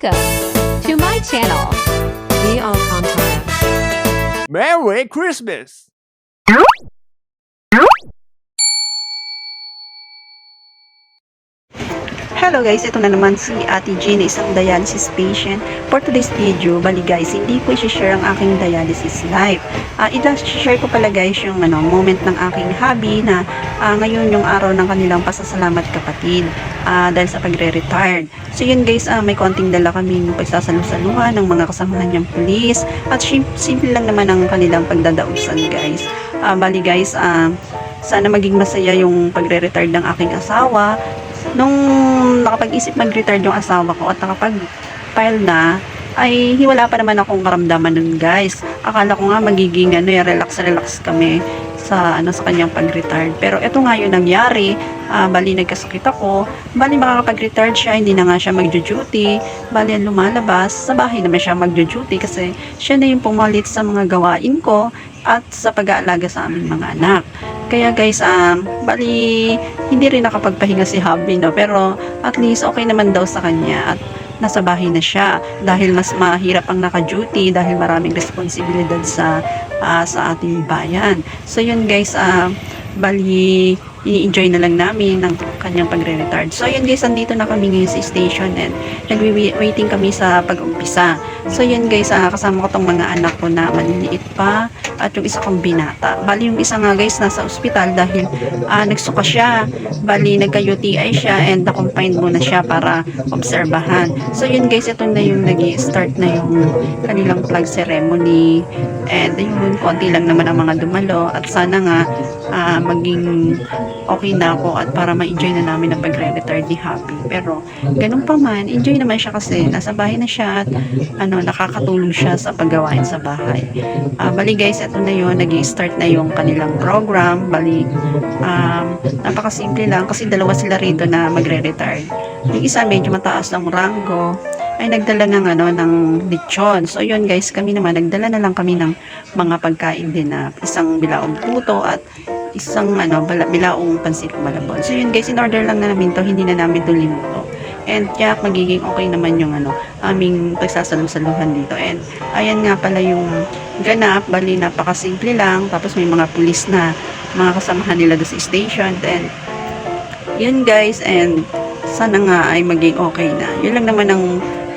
Welcome to my channel. Be Alcantara. Merry Christmas! Hello guys, ito na naman si Ate G na isang dialysis patient. For today's video, bali guys, hindi ko i-share ang aking dialysis life. I-share ko pala guys yung moment ng aking hubby na ngayon yung araw ng kanilang pasasalamat kapatid dahil sa pagre-retired. So yun guys, may konting dala kaming pagsasalusaluhan ng mga kasamahan niyang pulis at simple lang naman ang kanilang pagdadausan guys. Bali guys, sana maging masaya yung pagre-retired ng aking asawa. Nung nakapag-isip mag-retire yung asawa ko at nakapag-file na, ay wala pa naman akong karamdaman nun guys. Akala ko nga magiging relax kami sa kanyang pag-retire. Pero eto nga yung nangyari, bali nagkasakit ako, bali makakapag-retire siya, hindi na nga siya mag-duty, bali ang lumalabas, sa bahay naman siya mag-duty kasi siya na yung pumalit sa mga gawain ko at sa pag-aalaga sa aming mga anak. Kaya guys, bali hindi rin nakapagpahinga si hubby, no? Pero at least okay naman daw sa kanya at nasa bahay na siya dahil mas mahirap ang naka-duty dahil maraming responsibilidad sa ating bayan. So yun guys, bali i-enjoy na lang namin ng kanyang pagre-retard. So yun guys, andito na kami ngayon sa station and nag-waiting kami sa pag-umpisa. So yun guys, kasama ko tong mga anak ko na maliliit pa at yung isa kong binata. Bali yung isa nga guys nasa ospital dahil nagsuka siya. Bali nagka-UTI siya and na-confine muna siya para obserbahan. So yun guys, ito na yung nag-start na yung kanilang flag ceremony and yun, konti lang naman ang mga dumalo at sana nga maging okay na ako at para ma-enjoy na namin ang pagre-retire ni Happy. Pero ganun pa man, enjoy naman siya kasi nasa bahay na siya at nakakatulong siya sa paggawain sa bahay. Bali guys, ito na yun, nag-start na yung kanilang program. Bali, napakasimple lang kasi dalawa sila rito na magre-retire. Yung isa medyo mataas ng rango ay nagdala ng lechon. So yun guys, kami naman nagdala na lang kami ng mga pagkain din na isang bilaong puto at isang bilaong pansit malabon. So yun guys, in order lang na namin to, hindi na namin to linuto. And kaya magiging okay naman yung aming pagsasalusaluhan dito. And ayan nga pala yung ganap, bali napakasimple lang. Tapos may mga pulis na mga kasamahan nila doon sa station. And yun guys, and sana nga ay maging okay na. Yun lang naman ang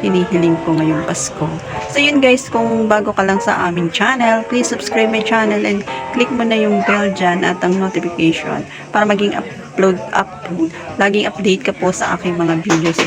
hinihiling ko ngayong Pasko. So yun guys, kung bago ka lang sa aming channel, please subscribe my channel and click mo na yung bell dyan at ang notification para maging laging update ka po sa aking mga videos.